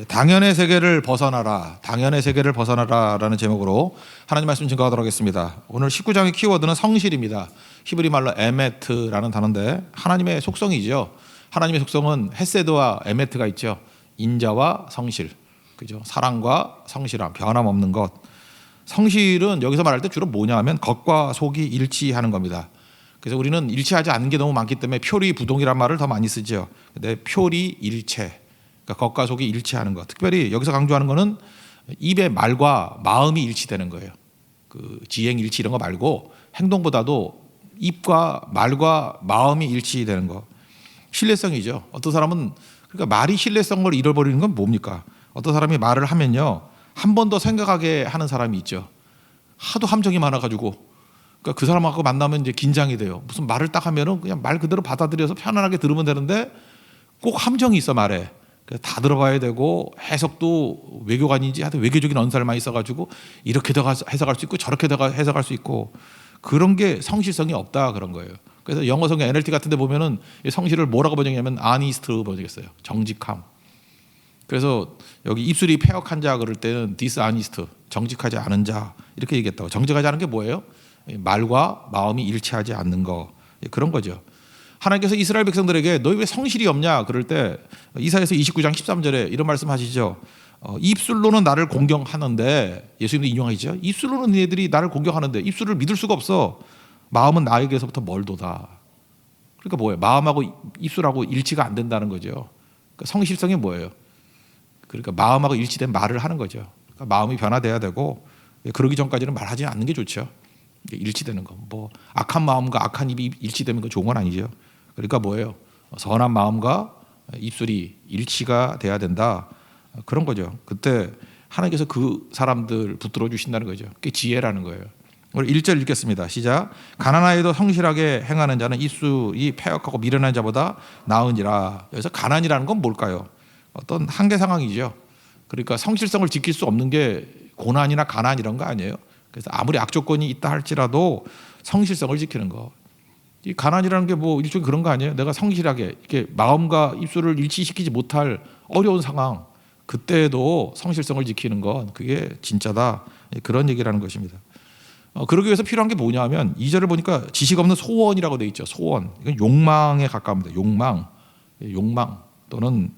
당연의 세계를 벗어나라, 당연의 세계를 벗어나라라는 제목으로 하나님 말씀 증거하도록 하겠습니다. 오늘 19장의 키워드는 성실입니다. 히브리 말로 에메트라는 단어인데 하나님의 속성이죠. 하나님의 속성은 헤세드와 에메트가 있죠. 인자와 성실, 그죠? 사랑과 성실함, 변함없는 것. 성실은 여기서 말할 때 주로 뭐냐 하면 겉과 속이 일치하는 겁니다. 그래서 우리는 일치하지 않는 게 너무 많기 때문에 표리부동이란 말을 더 많이 쓰죠. 근데 표리일체, 그러니까 겉과 속이 일치하는 것. 특별히 여기서 강조하는 거는 입의 말과 마음이 일치되는 거예요. 그 지행 일치 이런 거 말고 행동보다도 입과 말과 마음이 일치되는 거. 신뢰성이죠. 어떤 사람은 그러니까 말이 신뢰성을 잃어버리는 건 뭡니까? 어떤 사람이 말을 하면요 한 번 더 생각하게 하는 사람이 있죠. 하도 함정이 많아가지고 그러니까 그 사람하고 만나면 이제 긴장이 돼요. 무슨 말을 딱 하면은 그냥 말 그대로 받아들여서 편안하게 들으면 되는데 꼭 함정이 있어 말에. 다 들어봐야 되고 해석도 외교관인지 하여튼 외교적인 언사를 많이 써가지고 이렇게 더 해석할 수 있고 저렇게 더 해석할 수 있고 그런 게 성실성이 없다 그런 거예요. 그래서 영어 성경 NLT 같은 데 보면은 성실을 뭐라고 번역하냐면 honest 번역했어요. 정직함. 그래서 여기 입술이 패역한 자 그럴 때는 dishonest, 정직하지 않은 자 이렇게 얘기했다고. 정직하지 않은 게 뭐예요? 말과 마음이 일치하지 않는 거 그런 거죠. 하나님께서 이스라엘 백성들에게 너희 왜 성실이 없냐 그럴 때 이사야서 29장 13절에 이런 말씀하시죠. 입술로는 나를 공경하는데 예수님도 인용하시죠. 입술로는 너희들이 나를 공경하는데 입술을 믿을 수가 없어. 마음은 나에게서부터 멀도다. 그러니까 뭐예요? 마음하고 입술하고 일치가 안 된다는 거죠. 그러니까 성실성이 뭐예요? 그러니까 마음하고 일치된 말을 하는 거죠. 그러니까 마음이 변화돼야 되고 그러기 전까지는 말하지 않는 게 좋죠. 일치되는 거. 뭐 악한 마음과 악한 입이 일치되면 그 좋은 건 아니죠. 그러니까 뭐예요? 선한 마음과 입술이 일치가 돼야 된다. 그런 거죠. 그때 하나님께서 그 사람들 붙들어 주신다는 거죠. 그게 지혜라는 거예요. 우리 1절 읽겠습니다. 시작. 가난하여도 성실하게 행하는 자는 입술이 패역하고 미련한 자보다 나으니라. 여기서 가난이라는 건 뭘까요? 어떤 한계 상황이죠. 그러니까 성실성을 지킬 수 없는 게 고난이나 가난 이런 거 아니에요. 그래서 아무리 악조건이 있다 할지라도 성실성을 지키는 거. 이 가난이라는 게 뭐 일종의 그런 거 아니에요? 내가 성실하게 이렇게 마음과 입술을 일치시키지 못할 어려운 상황 그때도 성실성을 지키는 건 그게 진짜다. 그런 얘기라는 것입니다. 그러기 위해서 필요한 게 뭐냐면 2절을 보니까 지식 없는 소원이라고 돼 있죠. 소원. 이건 욕망에 가까웁니다. 욕망 또는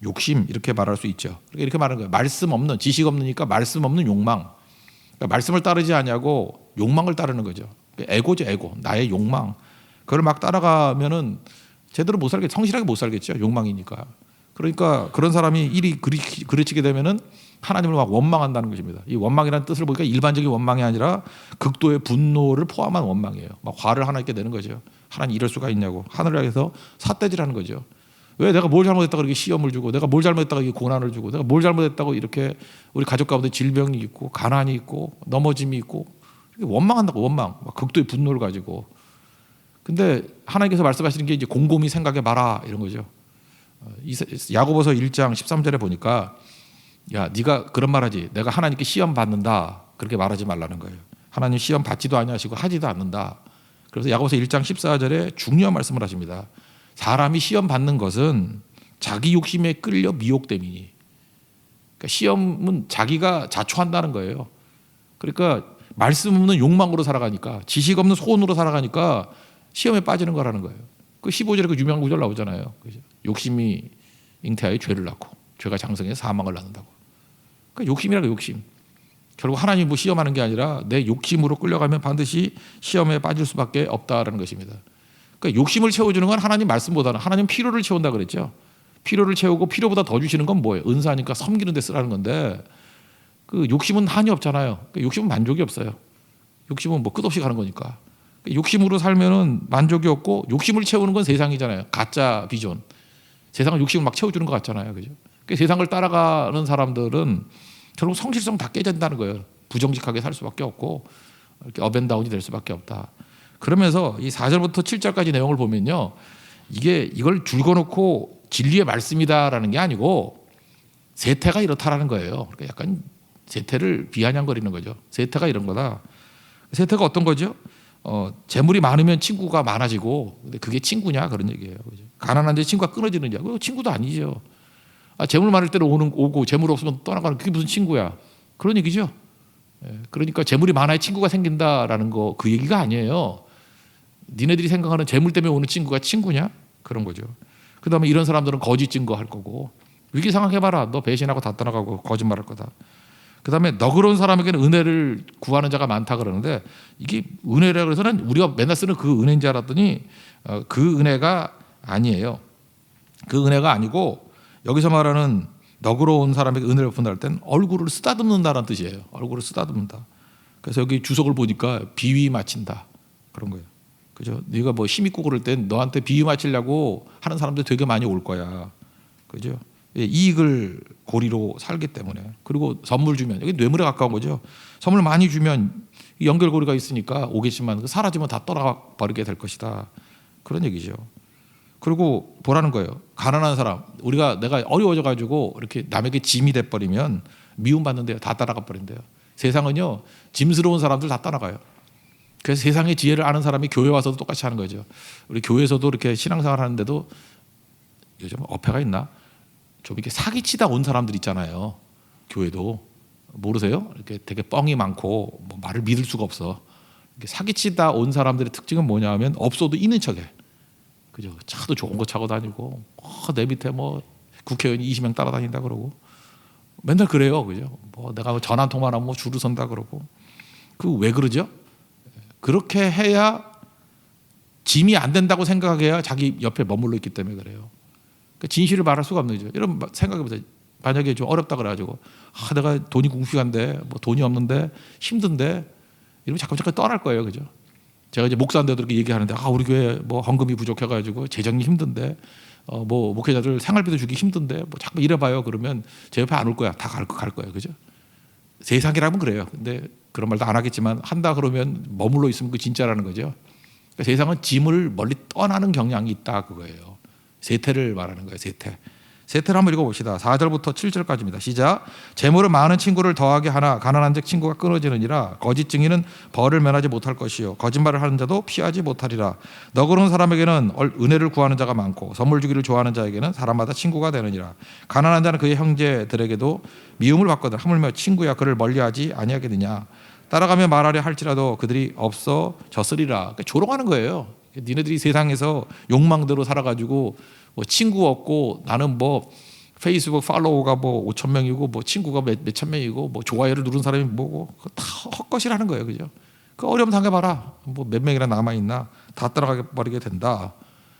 욕심 이렇게 말할 수 있죠. 이렇게 말하는 거예요. 말씀 없는 지식 없으니까 말씀 없는 욕망. 그러니까 말씀을 따르지 않냐고 욕망을 따르는 거죠. 에고죠, 에고. 나의 욕망. 그걸 막 따라가면은 제대로 못 살겠죠. 성실하게 못 살겠죠. 욕망이니까. 그러니까 그런 사람이 일이 그르치게 되면은 하나님을 막 원망한다는 것입니다. 이 원망이라는 뜻을 보니까 일반적인 원망이 아니라 극도의 분노를 포함한 원망이에요. 막 화를 하나님께 내는 거죠. 하나님 이럴 수가 있냐고. 하늘을 향해서 삿대질하는 거죠. 왜 내가 뭘 잘못했다고 이렇게 시험을 주고 내가 뭘 잘못했다고 이렇게 고난을 주고 내가 뭘 잘못했다고 이렇게 우리 가족 가운데 질병이 있고 가난이 있고 넘어짐이 있고 원망한다고 원망 막 극도의 분노를 가지고 근데 하나님께서 말씀하시는 게 이제 곰곰이 생각해 봐라 이런 거죠. 야고보서 1장 13절에 보니까 야 네가 그런 말하지 내가 하나님께 시험 받는다 그렇게 말하지 말라는 거예요. 하나님 시험 받지도 아니하시고 하지도 않는다. 그래서 야고보서 1장 14절에 중요한 말씀을 하십니다. 사람이 시험 받는 것은 자기 욕심에 끌려 미혹됨이니. 그러니까 시험은 자기가 자초한다는 거예요. 그러니까 말씀 없는 욕망으로 살아가니까 지식 없는 소원으로 살아가니까 시험에 빠지는 거라는 거예요. 그 15절에 그 유명한 구절 나오잖아요. 욕심이 잉태하여 죄를 낳고 죄가 장성해 사망을 낳는다고. 그러니까 욕심이라고 욕심. 결국 하나님 뭐 시험하는 게 아니라 내 욕심으로 끌려가면 반드시 시험에 빠질 수밖에 없다라는 것입니다. 그러니까 욕심을 채워주는 건 하나님 말씀보다는 하나님 필요를 채운다 그랬죠. 필요를 채우고 필요보다 더 주시는 건 뭐예요? 은사니까 섬기는 데 쓰라는 건데 그 욕심은 한이 없잖아요. 그러니까 욕심은 만족이 없어요. 욕심은 뭐 끝없이 가는 거니까. 욕심으로 살면은 만족이 없고 욕심을 채우는 건 세상이잖아요. 가짜 비전. 세상은 욕심을 막 채워주는 것 같잖아요. 그죠? 그러니까 세상을 따라가는 사람들은 결국 성실성 다 깨진다는 거예요. 부정직하게 살 수밖에 없고 이렇게 업앤다운이 될 수밖에 없다. 그러면서 이 4절부터 7절까지 내용을 보면요. 이걸 줄거놓고 진리의 말씀이다라는 게 아니고 세태가 이렇다라는 거예요. 그러니까 약간 세태를 비아냥거리는 거죠. 세태가 이런 거다. 세태가 어떤 거죠? 재물이 많으면 친구가 많아지고 근데 그게 친구냐 그런 얘기예요. 그죠? 가난한데 친구가 끊어지느냐? 그거 친구도 아니죠. 재물 많을 때는 오고 재물 없으면 떠나가는 그게 무슨 친구야? 그런 얘기죠. 그러니까 재물이 많아야 친구가 생긴다라는 거 그 얘기가 아니에요. 니네들이 생각하는 재물 때문에 오는 친구가 친구냐? 그런 거죠. 그다음에 이런 사람들은 거짓 증거할 거고 위기 생각해봐라. 너 배신하고 다 떠나가고 거짓말할 거다. 그다음에 너그러운 사람에게는 은혜를 구하는 자가 많다 그러는데 이게 은혜라 그래서는 우리가 맨날 쓰는 그 은혜인 줄 알았더니 그 은혜가 아니에요. 그 은혜가 아니고 여기서 말하는 너그러운 사람에게 은혜를 베푼다 할 땐 얼굴을 쓰다듬는다는 뜻이에요. 얼굴을 쓰다듬는다. 그래서 여기 주석을 보니까 비위 맞힌다 그런 거예요. 그죠? 네가 뭐 힘 있고 그럴 땐 너한테 비위 맞추려고 하는 사람들 되게 많이 올 거야. 그죠? 이익을 고리로 살기 때문에. 그리고 선물 주면 여기 뇌물에 가까운 거죠. 선물 많이 주면 연결고리가 있으니까 오겠지만 사라지면 다 떠나버리게 될 것이다. 그런 얘기죠. 그리고 보라는 거예요. 가난한 사람, 내가 어려워져 가지고 이렇게 남에게 짐이 돼 버리면 미움받는데요. 다 따라가 버린대요. 세상은요, 짐스러운 사람들 다 떠나가요. 그래서 세상의 지혜를 아는 사람이 교회 와서도 똑같이 하는 거죠. 우리 교회에서도 이렇게 신앙생활 하는데도 요즘 어폐가 있나? 좀 이렇게 사기치다 온 사람들 있잖아요. 교회도 모르세요? 이렇게 되게 뻥이 많고 뭐 말을 믿을 수가 없어. 이렇게 사기치다 온 사람들의 특징은 뭐냐하면 없어도 있는 척해. 그죠? 차도 좋은 거 차고 다니고 내 밑에 뭐 국회의원이 20명 따라다닌다 그러고 맨날 그래요. 그죠? 뭐 내가 전화 한 통만 하면 뭐 줄을 선다 그러고 그 왜 그러죠? 그렇게 해야 짐이 안 된다고 생각해야 자기 옆에 머물러 있기 때문에 그래요. 그러니까 진실을 말할 수가 없는 거죠. 여러분 생각해보세요. 만약에 좀 어렵다 그래가지고 내가 돈이 궁핍한데 뭐 돈이 없는데 힘든데 이러면 자꾸 떠날 거예요. 그죠? 제가 이제 목사인데도 이렇게 얘기하는데 우리 교회 뭐 헌금이 부족해가지고 재정이 힘든데 뭐 목회자들 생활비도 주기 힘든데 뭐 자꾸 이래봐요. 그러면 제 옆에 안 올 거야. 다 갈 거예요. 그죠? 세상이라면 그래요. 근데 그런 말도 안 하겠지만 한다 그러면 머물러 있으면 그 진짜라는 거죠. 그러니까 세상은 짐을 멀리 떠나는 경향이 있다 그거예요. 세태를 말하는 거예요. 세태를 한번 읽어봅시다. 4절부터 7절까지입니다. 시작. 재물은 많은 친구를 더하게 하나 가난한 즉 친구가 끊어지느니라. 거짓 증인은 벌을 면하지 못할 것이요 거짓말을 하는 자도 피하지 못하리라. 너그러운 사람에게는 은혜를 구하는 자가 많고 선물 주기를 좋아하는 자에게는 사람마다 친구가 되느니라. 가난한 자는 그의 형제들에게도 미움을 받거든 하물며 친구야 그를 멀리하지 아니하겠느냐. 따라가며 말하려 할지라도 그들이 없어졌으리라. 그러니까 조롱하는 거예요. 니네들이 세상에서 욕망대로 살아가지고 뭐 친구 없고 나는 뭐 페이스북 팔로워가 뭐 5천 명이고 뭐 친구가 몇천 명이고 뭐 좋아요를 누른 사람이 뭐고 다 헛것이라는 거예요. 그죠? 그 어려움 당해봐라. 뭐 몇 명이나 남아있나 다 따라가 버리게 된다.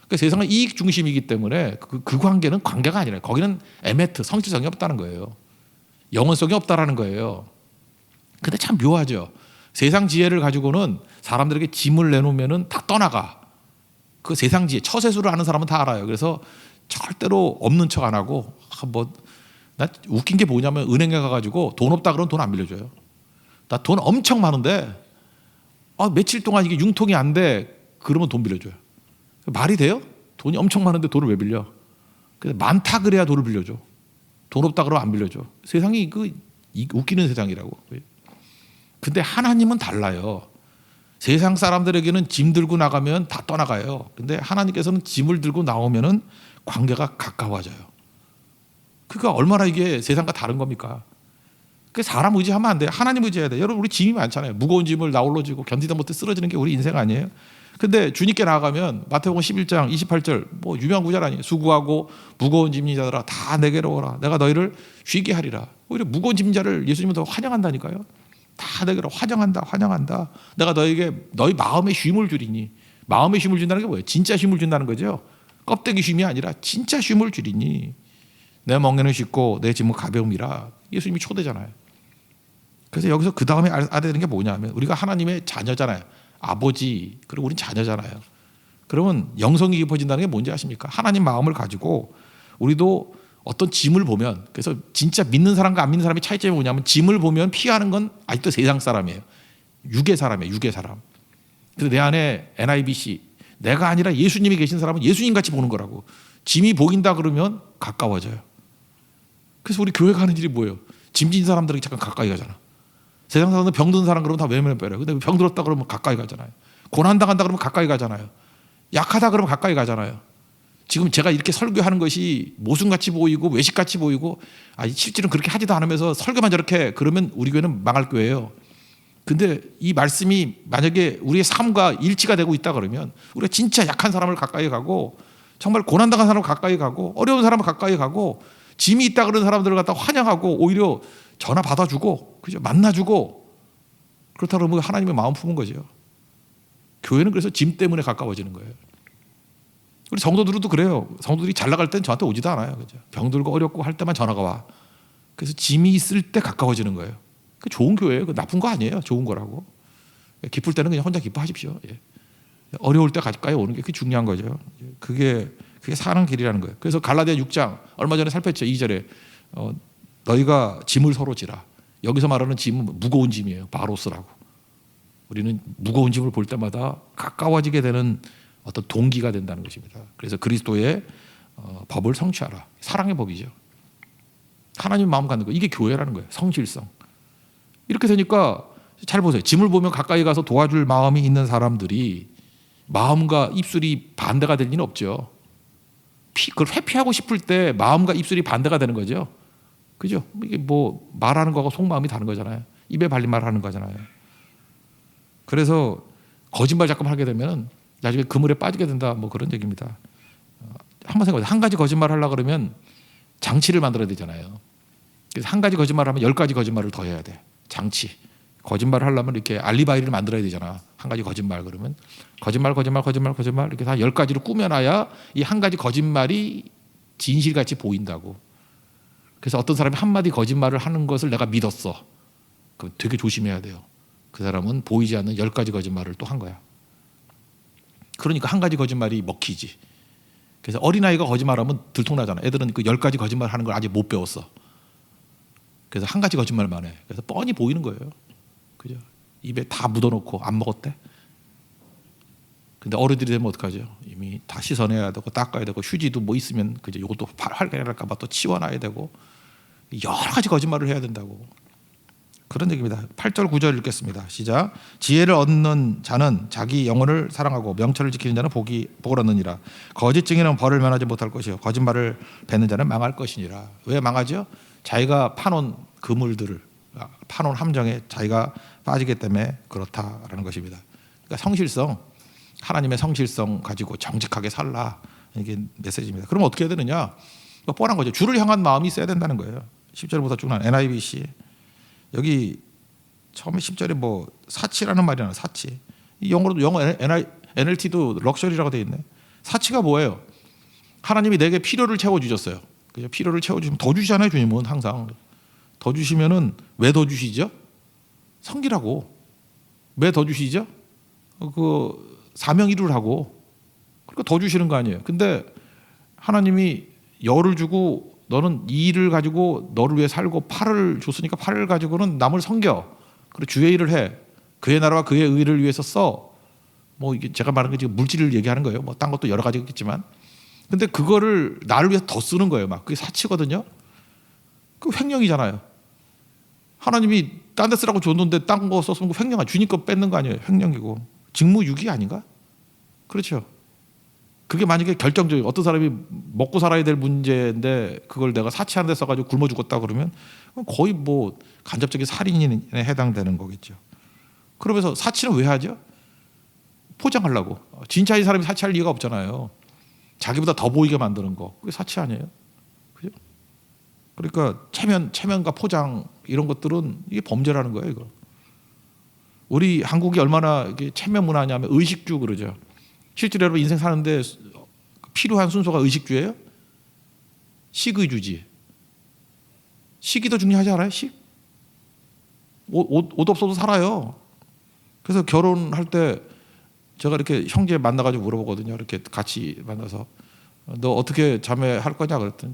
그러니까 세상은 이익 중심이기 때문에 그 관계는 관계가 아니라 거기는 에메트 성질성이 없다는 거예요. 영원성이 없다라는 거예요. 근데 참 묘하죠. 세상 지혜를 가지고는 사람들에게 짐을 내놓으면은 다 떠나가. 그 세상 지혜, 처세술을 아는 사람은 다 알아요. 그래서 절대로 없는 척 안 하고 나 웃긴 게 뭐냐면 은행에 가가지고 돈 없다 그러면 돈 안 빌려줘요. 나 돈 엄청 많은데 며칠 동안 이게 융통이 안 돼. 그러면 돈 빌려줘요. 말이 돼요? 돈이 엄청 많은데 돈을 왜 빌려? 많다 그래야 돈을 빌려줘. 돈 없다 그러면 안 빌려줘. 세상이 웃기는 세상이라고. 근데 하나님은 달라요. 세상 사람들에게는 짐 들고 나가면 다 떠나가요. 근데 하나님께서는 짐을 들고 나오면은 관계가 가까워져요. 그러니까 얼마나 이게 세상과 다른 겁니까? 그 사람 의지하면 안 돼요. 하나님 의지해야 돼요. 여러분 우리 짐이 많잖아요. 무거운 짐을 나홀로 지고 견디다 못해 쓰러지는 게 우리 인생 아니에요? 근데 주님께 나아가면 마태복음 11장 28절 뭐 유명한 구절 아니에요. 수고하고 무거운 짐진 자들아 다 내게로 오라. 내가 너희를 쉬게 하리라. 오히려 무거운 짐자를 예수님은 더 환영한다니까요. 다 내게로 환영한다. 내가 너희 마음에 쉼을 주리니. 마음에 쉼을 준다는 게 뭐예요? 진짜 쉼을 준다는 거죠. 껍데기 쉼이 아니라 진짜 쉼을 주리니. 내 멍에는 쉽고 내 짐은 가벼움이라. 예수님이 초대잖아요. 그래서 여기서 그 다음에 알아야 되는 게 뭐냐면 우리가 하나님의 자녀잖아요. 아버지 그리고 우린 자녀잖아요. 그러면 영성이 깊어진다는 게 뭔지 아십니까? 하나님 마음을 가지고 우리도 어떤 짐을 보면 그래서 진짜 믿는 사람과 안 믿는 사람의 차이점이 뭐냐면 짐을 보면 피하는 건 아직도 세상 사람이에요. 육의 사람이에요. 육의 사람. 그래서 내 안에 NIBC 내가 아니라 예수님이 계신 사람은 예수님 같이 보는 거라고. 짐이 보인다 그러면 가까워져요. 그래서 우리 교회 가는 일이 뭐예요? 짐진 사람들에게 잠깐 가까이 가잖아. 세상 사람들 병든 사람 그러면 다 외면을 빼요. 근데 병 들었다 그러면 가까이 가잖아요. 고난당한다 그러면 가까이 가잖아요. 약하다 그러면 가까이 가잖아요. 지금 제가 이렇게 설교하는 것이 모순같이 보이고 외식같이 보이고 실제로는 그렇게 하지도 않으면서 설교만 저렇게 그러면 우리 교회는 망할 거예요. 근데 이 말씀이 만약에 우리의 삶과 일치가 되고 있다 그러면 우리가 진짜 약한 사람을 가까이 가고 정말 고난당한 사람을 가까이 가고 어려운 사람을 가까이 가고 짐이 있다 그러는 사람들을 갖다 환영하고 오히려 전화 받아주고 그죠? 만나주고 그렇다 그러면 하나님의 마음 품은 거죠. 교회는 그래서 짐 때문에 가까워지는 거예요. 우리 성도들도 그래요. 성도들이 잘 나갈 땐 저한테 오지도 않아요. 그죠? 병들고 어렵고 할 때만 전화가 와. 그래서 짐이 있을 때 가까워지는 거예요. 그 좋은 교회예요. 그 나쁜 거 아니에요. 좋은 거라고. 기쁠 때는 그냥 혼자 기뻐하십시오. 예. 어려울 때 가까이 오는 게 그게 중요한 거죠. 그게 사는 길이라는 거예요. 그래서 갈라디아 6장 얼마 전에 살폈죠. 2절에 너희가 짐을 서로 지라. 여기서 말하는 짐은 무거운 짐이에요. 바로스라고. 우리는 무거운 짐을 볼 때마다 가까워지게 되는 어떤 동기가 된다는 것입니다. 그래서 그리스도의 법을 성취하라. 사랑의 법이죠. 하나님 마음 갖는 거. 이게 교회라는 거예요. 성실성. 이렇게 되니까 잘 보세요. 짐을 보면 가까이 가서 도와줄 마음이 있는 사람들이 마음과 입술이 반대가 될 리는 없죠. 그걸 회피하고 싶을 때 마음과 입술이 반대가 되는 거죠. 그죠? 이게 뭐 말하는 거하고 속마음이 다른 거잖아요. 입에 발린 말 하는 거잖아요. 그래서 거짓말 자꾸 하게 되면 나중에 그물에 빠지게 된다. 뭐 그런 얘기입니다. 한번 생각해보세요. 한 가지 거짓말 하려고 그러면 장치를 만들어야 되잖아요. 그래서 한 가지 거짓말을 하면 10가지 거짓말을 더 해야 돼. 장치. 거짓말을 하려면 이렇게 알리바이를 만들어야 되잖아. 한 가지 거짓말 그러면 거짓말 이렇게 다 10가지로 꾸며놔야 이 한 가지 거짓말이 진실같이 보인다고. 그래서 어떤 사람이 한마디 거짓말을 하는 것을 내가 믿었어. 그럼 되게 조심해야 돼요. 그 사람은 보이지 않는 10가지 거짓말을 또 한 거야. 그러니까 한 가지 거짓말이 먹히지. 그래서 어린아이가 거짓말하면 들통나잖아. 애들은 그 10가지 거짓말 하는 걸 아직 못 배웠어. 그래서 한 가지 거짓말만 해. 그래서 뻔히 보이는 거예요. 그죠? 입에 다 묻어놓고 안 먹었대. 근데 어른들이 되면 어떡하죠? 이미 다 씻어내야 되고 닦아야 되고 휴지도 뭐 있으면 그죠? 이것도 활개날까 봐 또 치워놔야 되고 여러 가지 거짓말을 해야 된다고. 그런 얘기입니다. 8절 9절 읽겠습니다. 시작. 지혜를 얻는 자는 자기 영혼을 사랑하고 명철을 지키는 자는 복을 얻느니라. 거짓 증인은 벌을 면하지 못할 것이요 거짓말을 뱉는 자는 망할 것이니라. 왜 망하죠? 자기가 파놓은 그물들을 파놓은 함정에 자기가 빠지기 때문에 그렇다라는 것입니다. 그러니까 성실성, 하나님의 성실성 가지고 정직하게 살라. 이게 메시지입니다. 그럼 어떻게 해야 되느냐? 뻔한 거죠. 주를 향한 마음이 있어야 된다는 거예요. 10절부터 쭉 나온 NIVC. 여기 처음에 10절에 뭐 사치라는 말이 나와요. 사치. 영어로도 영어 NLT도 럭셔리라고 되어 있네. 사치가 뭐예요? 하나님이 내게 필요를 채워주셨어요. 그죠? 필요를 채워주시면 더 주시잖아요. 주님은 항상. 더 주시면은 왜 더 주시죠? 성기라고. 왜 더 주시죠? 그 사명 이루라고. 그러니까 더 주시는 거 아니에요. 근데 하나님이 열을 주고 너는 이 일을 가지고 너를 위해 살고 팔을 줬으니까 팔을 가지고는 남을 섬겨. 그리고 주의 일을 해. 그의 나라와 그의 의를 위해서 써. 뭐 이게 제가 말하는 게 지금 물질을 얘기하는 거예요. 뭐 딴 것도 여러 가지 있겠지만. 근데 그거를 나를 위해서 더 쓰는 거예요. 막 그게 사치거든요. 그 횡령이잖아요. 하나님이 딴 데 쓰라고 줬는데 딴 거 썼으면 그 횡령아. 주님 거 뺏는 거 아니에요. 횡령이고. 직무유기 아닌가? 그렇죠. 그게 만약에 결정적이고 어떤 사람이 먹고 살아야 될 문제인데 그걸 내가 사치하는 데 써가지고 굶어 죽었다 그러면 거의 뭐 간접적인 살인에 해당되는 거겠죠. 그러면서 사치는 왜 하죠? 포장하려고. 진짜인 사람이 사치할 이유가 없잖아요. 자기보다 더 보이게 만드는 거. 그게 사치 아니에요? 그죠? 그러니까 체면과 포장 이런 것들은 이게 범죄라는 거예요. 이거. 우리 한국이 얼마나 이게 체면 문화냐면 의식주 그러죠. 실제로 여러분 인생 사는데 필요한 순서가 의식주예요? 식의주지. 식이 더 중요하지 않아요? 식? 옷 없어도 살아요. 그래서 결혼할 때 제가 이렇게 형제 만나가지고 물어보거든요. 이렇게 같이 만나서 너 어떻게 자매할 거냐 그랬더니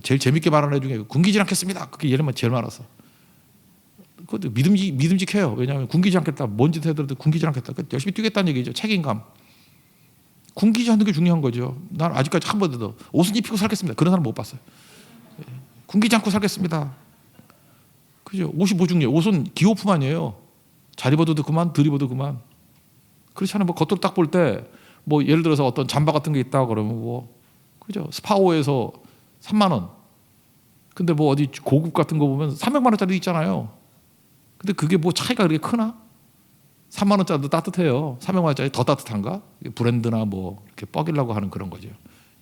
제일 재밌게 말하는 애 중에 굶기지 않겠습니다. 그게 얘는 제일 많았어. 그것도 믿음직해요. 왜냐하면 굶기지 않겠다. 뭔 짓 해도 굶기지 않겠다. 열심히 뛰겠다는 얘기죠. 책임감. 굶기지 않는 게 중요한 거죠. 난 아직까지 한 번도 옷은 입히고 살겠습니다. 그런 사람 못 봤어요. 굶기지 않고 살겠습니다. 그죠? 옷이 뭐 중요해요? 옷은 기호품 아니에요. 잘 입어도 그만, 덜 입어도 그만. 그렇지 않아요. 뭐 겉으로 딱 볼 때 뭐 예를 들어서 어떤 잠바 같은 게 있다 그러면 뭐 그죠? 스파오에서 3만 원. 근데 뭐 어디 고급 같은 거 보면 300만 원짜리 있잖아요. 근데 그게 뭐 차이가 그렇게 크나? 3만 원짜리도 따뜻해요. 300만 원짜리 더 따뜻한가? 브랜드나 뭐 이렇게 뻐기려고 하는 그런 거죠.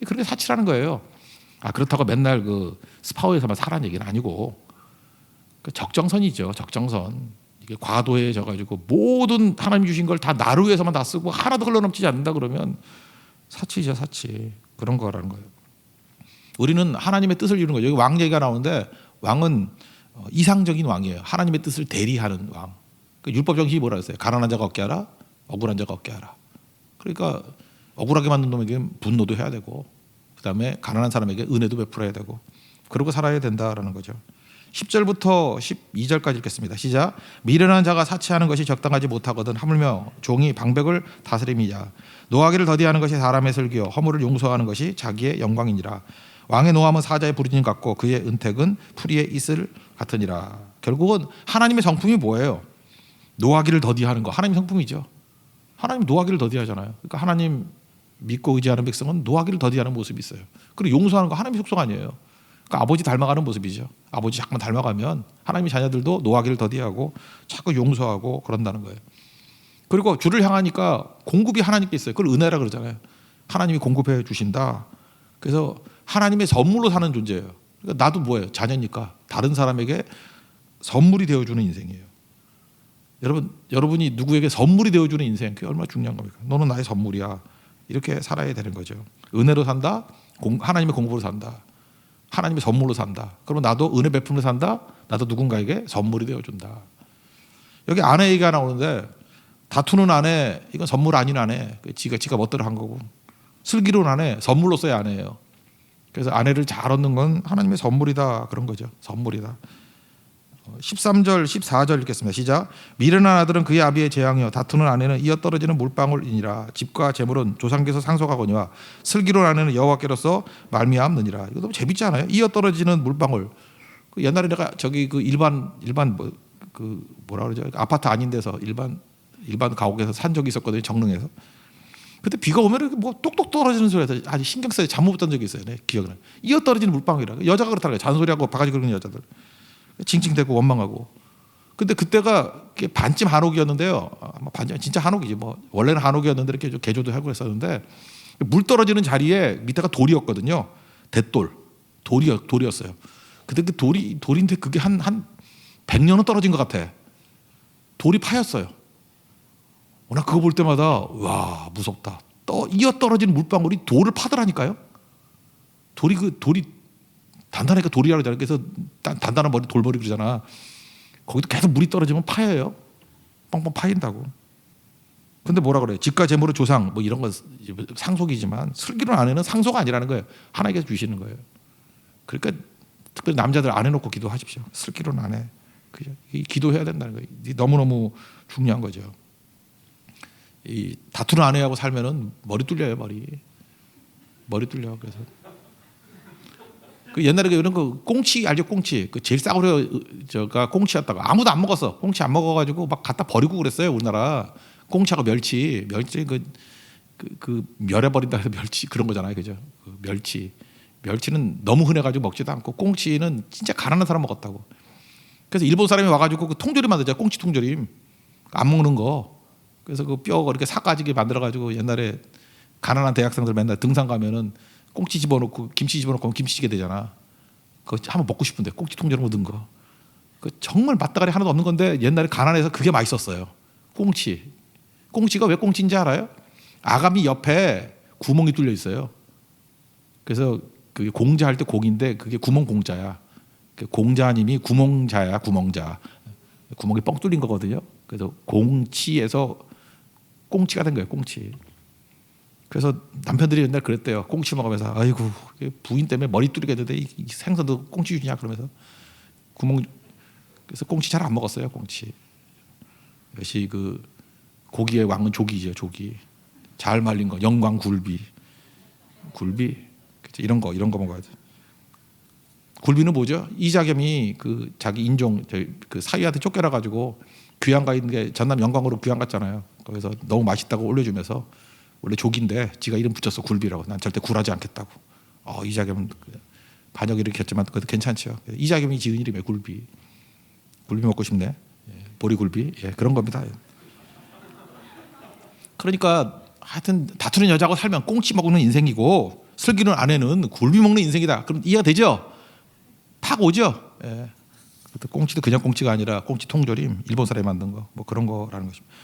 그렇게 사치라는 거예요. 그렇다고 맨날 그 스파오에서만 사라는 얘기는 아니고 적정선이죠. 적정선. 이게 과도해져 가지고 모든 하나님 주신 걸 다 나를 위해서만 다 쓰고 하나도 흘러넘치지 않는다 그러면 사치죠, 사치. 그런 거라는 거예요. 우리는 하나님의 뜻을 이루는 거예요. 여기 왕 얘기가 나오는데 왕은 이상적인 왕이에요. 하나님의 뜻을 대리하는 왕. 율법 정신이 뭐라 했어요? 가난한 자가 얻게 하라, 억울한 자가 얻게 하라. 그러니까 억울하게 만든 놈에게 분노도 해야 되고, 그다음에 가난한 사람에게 은혜도 베풀어야 되고, 그러고 살아야 된다라는 거죠. 10절부터 12절까지 읽겠습니다. 시작. 미련한 자가 사치하는 것이 적당하지 못하거든 하물며 종이 방백을 다스림이야. 노하기를 더디하는 것이 사람의 슬기요 허물을 용서하는 것이 자기의 영광이니라. 왕의 노함은 사자의 부르짖음 같고 그의 은택은 풀이의 이슬 같으니라. 결국은 하나님의 성품이 뭐예요? 노하기를 더디하는 거. 하나님 성품이죠. 하나님 노하기를 더디하잖아요. 그러니까 하나님 믿고 의지하는 백성은 노하기를 더디하는 모습이 있어요. 그리고 용서하는 거 하나님의 속성 아니에요. 그러니까 아버지 닮아가는 모습이죠. 아버지 자꾸만 닮아가면 하나님의 자녀들도 노하기를 더디하고 자꾸 용서하고 그런다는 거예요. 그리고 주를 향하니까 공급이 하나님께 있어요. 그걸 은혜라 그러잖아요. 하나님이 공급해 주신다. 그래서 하나님의 선물로 사는 존재예요. 그러니까 나도 뭐예요? 자녀니까 다른 사람에게 선물이 되어주는 인생이에요. 여러분이 누구에게 선물이 되어주는 인생, 그게 얼마나 중요한 겁니까? 너는 나의 선물이야. 이렇게 살아야 되는 거죠. 은혜로 산다. 하나님의 공급으로 산다. 하나님의 선물로 산다. 그러면 나도 은혜 베품으로 산다. 나도 누군가에게 선물이 되어준다. 여기 아내 얘기가 나오는데 다투는 아내, 이건 선물 아닌 아내. 지가 멋대로 한 거고. 슬기로운 아내, 선물로서의 아내예요. 그래서 아내를 잘 얻는 건 하나님의 선물이다. 그런 거죠. 선물이다. 13절 14절 읽겠습니다. 시작. 미련한 아들은 그의 아비의 재앙이요 다투는 아내는 이어떨어지는 물방울이니라. 집과 재물은 조상께서 상속하거니와 슬기로운 아내는 여호와께로서 말미암느니라. 이거 너무 재밌지 않아요? 이어떨어지는 물방울. 옛날에 내가 저기 그 일반 뭐라 그러죠? 아파트 아닌 데서 일반 가옥에서 산 적이 있었거든요. 정릉에서. 그때 비가 오면 뭐 똑똑 떨어지는 소리에서 아주 신경 써서 잠 못 잔 적이 있어요. 네, 기억나요. 이어떨어지는 물방울이라. 여자가 그렇다고요. 잔소리하고 바가지 긁는 여자들. 징징대고 원망하고. 근데 그때가 반쯤 한옥이었는데요. 반쯤 진짜 한옥이지 뭐. 원래는 한옥이었는데 이렇게 좀 개조도 하고 했었는데 물 떨어지는 자리에 밑에가 돌이었거든요. 대돌. 돌이었어요. 근데 그 돌인데 그게 한 100년은 떨어진 것 같아. 돌이 파였어요. 나 그거 볼 때마다 와 무섭다. 이어 떨어진 물방울이 돌을 파더라니까요. 돌이 단단하니까 돌이라고 하잖아요. 그래서 단단한 머리 돌머리 그러잖아. 거기도 계속 물이 떨어지면 파여요. 뻥뻥 파인다고. 근데 뭐라 그래요? 집과 재물의 조상 뭐 이런 건 상속이지만 슬기로운 아내는 상속 아니라는 거예요. 하나님께서 주시는 거예요. 그러니까 특별히 남자들 아내 놓고 기도하십시오. 슬기로운 아내. 그죠? 기도해야 된다는 거예요. 너무너무 중요한 거죠. 이 다투는 아내하고 살면은 머리 뚫려요. 머리 뚫려. 그래서 그 옛날에 이런 거 꽁치 알죠? 꽁치 그 제일 싸구려가 꽁치였다고 아무도 안 먹었어. 꽁치 안 먹어가지고 막 갖다 버리고 그랬어요. 우리나라 꽁치하고 멸치 그 멸해버린다 해서 멸치 그런 거잖아요. 그죠? 그 멸치는 너무 흔해가지고 먹지도 않고 꽁치는 진짜 가난한 사람 먹었다고. 그래서 일본 사람이 와가지고 그 통조림 만들자. 꽁치 통조림 안 먹는 거. 그래서 그 뼈 이렇게 삭아지게 만들어가지고 옛날에 가난한 대학생들 맨날 등산 가면은 꽁치 집어넣고 김치 집어넣고 김치찌개 되잖아. 그거 한번 먹고 싶은데 꽁치 통조림 묻은 거. 그 정말 맛다가리 하나도 없는 건데 옛날에 가난해서 그게 맛있었어요. 꽁치가 왜 꽁치인지 알아요? 아가미 옆에 구멍이 뚫려 있어요. 그래서 그 공자할 때 공인데 그게 구멍 공자야. 공자님이 구멍자야 구멍자. 구멍이 뻥 뚫린 거거든요. 그래서 공치에서 꽁치가 된 거예요. 꽁치. 그래서 남편들이 옛날 그랬대요. 꽁치 먹으면서 아이고 부인 때문에 머리 뚫리겠는데 이 생선도 꽁치 주냐 그러면서 그래서 꽁치 잘 안 먹었어요. 꽁치. 역시 그 고기의 왕은 조기죠. 조기. 잘 말린 거 영광 굴비 이런 거 먹어야지. 굴비는 뭐죠? 이자겸이 그 자기 인종 그 사위한테 쫓겨나 가지고 귀양 가 있는 게 전남 영광으로 귀양 갔잖아요. 거기서 너무 맛있다고 올려주면서 원래 조기인데 지가 이름 붙였어 굴비라고. 난 절대 굴하지 않겠다고. 이자겸은 반역 일으켰지만 그래도 괜찮죠. 이자겸이 지은 이름에 굴비 먹고 싶네. 보리굴비 그런 겁니다. 그러니까 하여튼 다투는 여자하고 살면 꽁치 먹는 인생이고 슬기로운 아내는 굴비 먹는 인생이다. 그럼 이해가 되죠? 팍 오죠. 꽁치도 그냥 꽁치가 아니라 꽁치 통조림 일본 사람이 만든 거 뭐 그런 거라는 것입니다.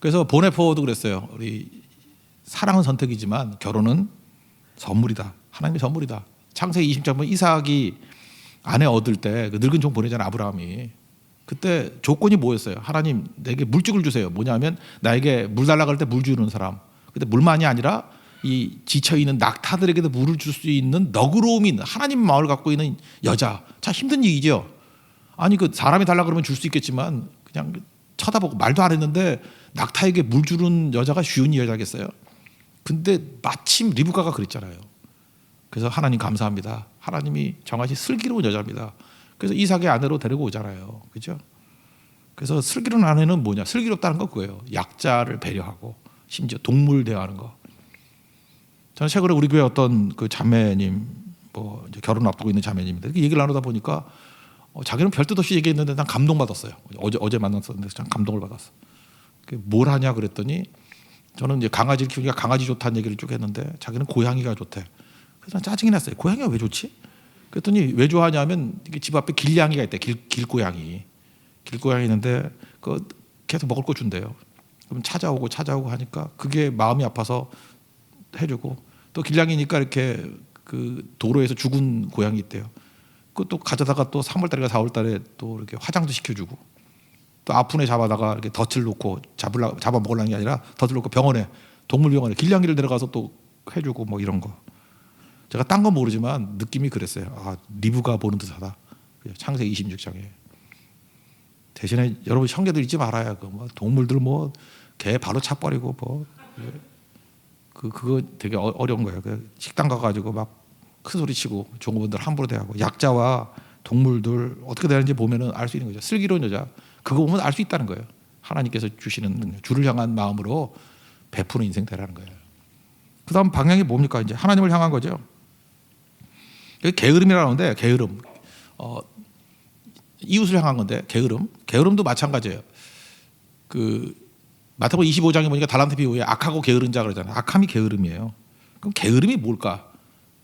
그래서 보네포도 그랬어요. 우리 사랑은 선택이지만 결혼은 선물이다. 하나님의 선물이다. 창세기 20장 보면 이삭이 아내 얻을 때 그 늙은 종 보내잖아요. 아브라함이. 그때 조건이 뭐였어요? 하나님 내게 물죽을 주세요. 뭐냐면 나에게 물 달라고 할 때 물 주는 사람. 근데 물만이 아니라 이 지쳐있는 낙타들에게도 물을 줄 수 있는 너그러움이 있는 하나님 마음을 갖고 있는 여자. 참 힘든 얘기죠. 아니 그 사람이 달라고 그러면 줄 수 있겠지만 그냥 쳐다보고 말도 안 했는데 낙타에게 물 주는 여자가 쉬운 여자겠어요? 근데 마침 리브가가 그랬잖아요. 그래서 하나님 감사합니다. 하나님이 정하신 슬기로운 여자입니다. 그래서 이삭의 아내로 데리고 오잖아요. 그죠? 그래서 슬기로운 아내는 뭐냐? 슬기롭다는 건 그거예요. 약자를 배려하고 심지어 동물 대하는 거. 저는 최근에 우리 교회 어떤 그 자매님 뭐 이제 결혼 앞두고 있는 자매님인데 얘기를 나누다 보니까 자기는 별 뜻 없이 얘기했는데 난 감동받았어요. 어제 만났었는데 참 감동을 받았어. 뭘 하냐 그랬더니 저는 이제 강아지를 키우니까 강아지 좋다는 얘기를 쭉 했는데 자기는 고양이가 좋대. 그래서 난 짜증이 났어요. 고양이가 왜 좋지? 그랬더니 왜 좋아하냐면 집 앞에 길냥이가 있대. 길고양이 있는데 그 계속 먹을 거 준대요. 그럼 찾아오고 하니까 그게 마음이 아파서 해주고 또 길냥이니까 이렇게 그 도로에서 죽은 고양이 있대요. 그것도 가져다가 또 3월달에 4월달에 또 이렇게 화장도 시켜주고 또 아픈 애 잡아다가 이렇게 덫을 놓고 잡아 먹으려는 게 아니라 덫을 놓고 병원에 동물병원에 길냥이를 데려가서 또 해주고 뭐 이런 거. 제가 딴 건 모르지만 느낌이 그랬어요. 리브가 보는 듯하다. 창세기 26장에. 대신에 여러분 형제들 잊지 말아야 뭐 동물들 뭐 개 바로 차버리고 뭐 그거 되게 어려운 거예요. 식당 가가지고 막 큰 소리 치고 종업원들 함부로 대하고 약자와 동물들 어떻게 되는지 보면은 알 수 있는 거죠. 슬기로운 여자 그거 보면 알 수 있다는 거예요. 하나님께서 주시는 능력, 주를 향한 마음으로 베푸는 인생 되라는 거예요. 그다음 방향이 뭡니까? 이제 하나님을 향한 거죠. 여기 게으름이라는데 게으름 이웃을 향한 건데 게으름도 마찬가지예요. 그 마태복음 25장에 보니까 달란트 비유에 악하고 게으른 자 그러잖아요. 악함이 게으름이에요. 그럼 게으름이 뭘까?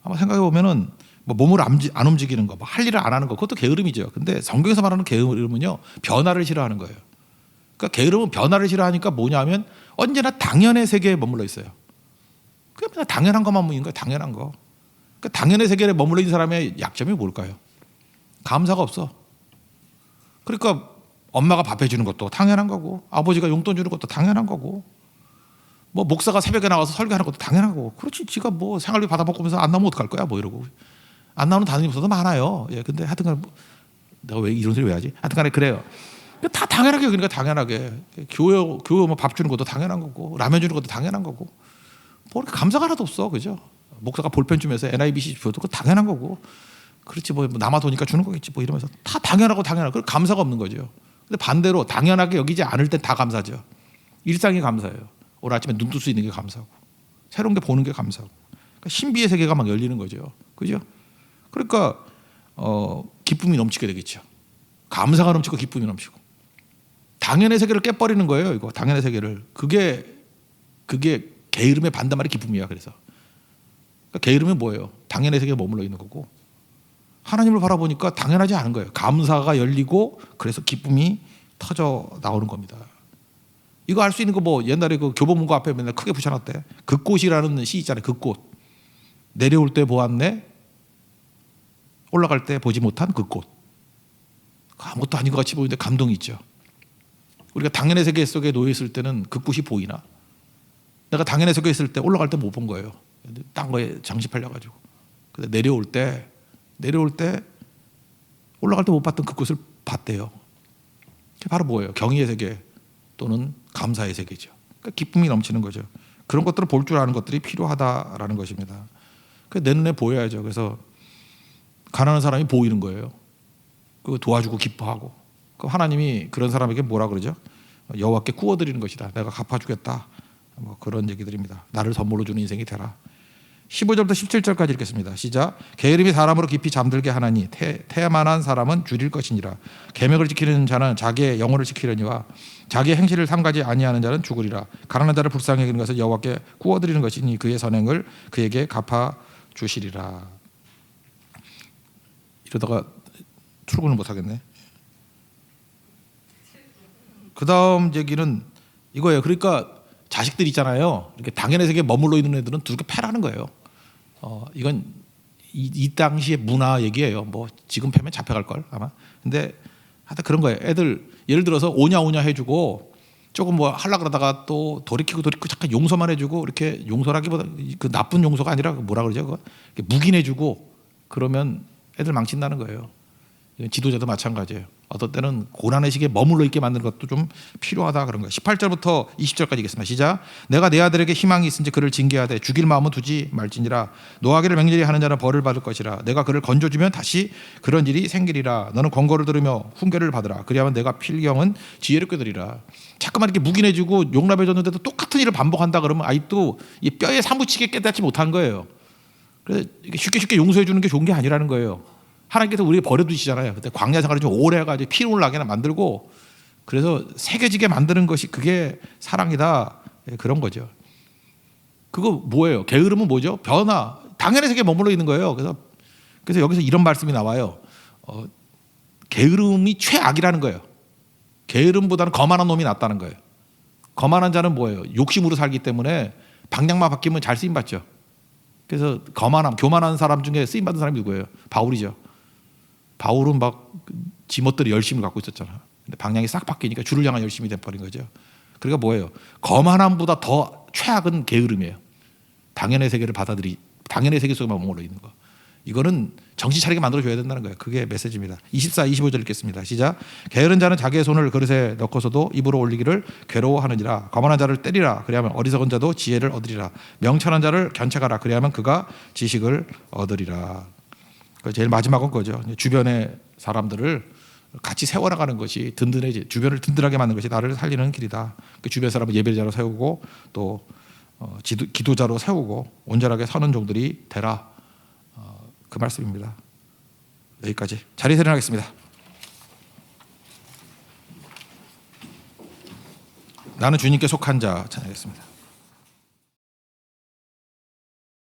한번 생각해 보면은 뭐 몸을 안 움직이는 거, 뭐 할 일을 안 하는 거, 그것도 게으름이죠. 근데 성경에서 말하는 게으름은요, 변화를 싫어하는 거예요. 그러니까 게으름은 변화를 싫어하니까 뭐냐면 언제나 당연의 세계에 머물러 있어요. 그냥 당연한 것만 보이는 거예요. 당연한 거. 그러니까 당연의 세계에 머물러 있는 사람의 약점이 뭘까요? 감사가 없어. 그러니까 엄마가 밥 해주는 것도 당연한 거고, 아버지가 용돈 주는 것도 당연한 거고, 뭐 목사가 새벽에 나와서 설교하는 것도 당연한 거고. 그렇지, 지가 뭐 생활비 받아먹으면서 안 나오면 어떡할 거야, 뭐 이러고. 안 나오는 단임부서도 많아요. 근데 하여튼간 내가 왜 이런 소리 왜 하지? 하여튼간에 그래요. 다 당연하게 그러니까 당연하게 교회 뭐 밥 주는 것도 당연한 거고, 라면 주는 것도 당연한 거고, 뭐 이렇게 감사가 하나도 없어, 그죠? 목사가 볼펜 주면서 NIBC 줘도 그거 당연한 거고, 그렇지 뭐 남아도니까 주는 거겠지 뭐 이러면서 다 당연하고 그 감사가 없는 거죠. 근데 반대로 당연하게 여기지 않을 땐 다 감사죠. 일상이 감사해요. 오늘 아침에 눈 뜰 수 있는 게 감사하고, 새로운 게 보는 게 감사하고, 그러니까 신비의 세계가 막 열리는 거죠, 그죠? 그러니까 기쁨이 넘치게 되겠죠. 감사가 넘치고 기쁨이 넘치고, 당연의 세계를 깨버리는 거예요. 이거 당연의 세계를. 그게 게으름의 반대말이 기쁨이야. 그래서 그러니까 게으름은 뭐예요? 당연의 세계에 머물러 있는 거고, 하나님을 바라보니까 당연하지 않은 거예요. 감사가 열리고 그래서 기쁨이 터져 나오는 겁니다. 이거 알 수 있는 거 뭐 옛날에 그 교보문고 앞에 맨날 크게 붙여놨대. 그 꽃이라는 시 있잖아요. 그 꽃. 내려올 때 보았네, 올라갈 때 보지 못한 그 꽃. 아무것도 아닌 것 같이 보이는데 감동이 있죠. 우리가 당연의 세계 속에 놓여 있을 때는 그 꽃이 보이나? 내가 당연의 세계에 있을 때 올라갈 때 못 본 거예요. 딴 거에 장식팔려가지고. 근데 내려올 때 올라갈 때 못 봤던 그 꽃을 봤대요. 그게 바로 뭐예요? 경의의 세계 또는 감사의 세계죠. 그러니까 기쁨이 넘치는 거죠. 그런 것들을 볼 줄 아는 것들이 필요하다라는 것입니다. 내 눈에 보여야죠. 그래서 가난한 사람이 보이는 거예요. 그 도와주고 기뻐하고. 하나님이 그런 사람에게 뭐라 그러죠? 여호와께 구워드리는 것이다. 내가 갚아주겠다. 뭐 그런 얘기들입니다. 나를 선물로 주는 인생이 되라. 15절부터 17절까지 읽겠습니다. 시작. 게으름이 사람으로 깊이 잠들게 하나니 태만한 사람은 줄일 것이니라. 계명을 지키는 자는 자기의 영혼을 지키려니와 자기의 행실을 삼가지 아니하는 자는 죽으리라. 가난한 자를 불쌍히 여기는 것을 여호와께 구워드리는 것이니 그의 선행을 그에게 갚아 주시리라. 이러다가 출근을 못 하겠네. 그 다음 얘기는 이거예요. 그러니까 자식들 있잖아요. 이렇게 당연의 세계에 머물러 있는 애들은 두렵게 패라는 거예요. 이건 이 당시의 문화 얘기예요. 뭐 지금 패면 잡혀갈 걸 아마. 근데 하여튼 그런 거예요. 애들 예를 들어서 오냐 해주고 조금 뭐 하려 그러다가 또 돌이키고 잠깐 용서만 해주고 이렇게 용서라기보다 그 나쁜 용서가 아니라 뭐라 그러죠? 그거 묵인해주고 그러면 애들 망친다는 거예요. 이건 지도자도 마찬가지예요. 어떤 때는 고난의 시기에 머물러 있게 만드는 것도 좀 필요하다 그런 거예요. 18절부터 20절까지 읽겠습니다. 시작. 내가 내 아들에게 희망이 있은지 그를 징계하되 죽일 마음은 두지 말지니라. 노하기를 맹렬히 하는 자는 벌을 받을 것이라. 내가 그를 건져주면 다시 그런 일이 생기리라. 너는 권고를 들으며 훈계를 받으라. 그리하면 내가 필경은 지혜를 꾀드리라. 자꾸만 이렇게 묵인해주고 용납해줬는데도 똑같은 일을 반복한다 그러면 아직도 이 뼈에 사무치게 깨닫지 못한 거예요. 그래서 쉽게 용서해 주는 게 좋은 게 아니라는 거예요. 하나님께서 우리에게 버려두시잖아요. 그때 광야 생활을 좀 오래 해가지고 피눈물 나게 만들고 그래서 새겨지게 만드는 것이 그게 사랑이다. 그런 거죠. 그거 뭐예요? 게으름은 뭐죠? 변화. 당연의 세계에 머물러 있는 거예요. 그래서 여기서 이런 말씀이 나와요. 게으름이 최악이라는 거예요. 게으름보다는 거만한 놈이 낫다는 거예요. 거만한 자는 뭐예요? 욕심으로 살기 때문에 방향만 바뀌면 잘 쓰임받죠. 그래서 교만한 사람 중에 쓰임받은 사람이 누구예요? 바울이죠. 바울은 막 지멋대로 열심을 갖고 있었잖아. 근데 방향이 싹 바뀌니까 주를 향한 열심이 돼버린 거죠. 그러니까 뭐예요? 거만함보다 더 최악은 게으름이에요. 당연의 세계를 당연의 세계 속에만 머물러 있는 거. 이거는 정신 차리게 만들어줘야 된다는 거예요. 그게 메시지입니다. 24, 25절 읽겠습니다. 시작. 게으른 자는 자기의 손을 그릇에 넣고서도 입으로 올리기를 괴로워하느니라. 거만한 자를 때리라. 그리하면 어리석은 자도 지혜를 얻으리라. 명철한 자를 견책하라. 그리하면 그가 지식을 얻으리라. 제일 마지막은 거죠. 주변의 사람들을 같이 세워나가는 것이 주변을 든든하게 만드는 것이 나를 살리는 길이다. 그 주변 사람을 예배자로 세우고 또 기도자로 세우고 온전하게 서는 종들이 되라. 그 말씀입니다. 여기까지. 자리에 일어나겠습니다. 나는 주님께 속한 자 찬양하겠습니다.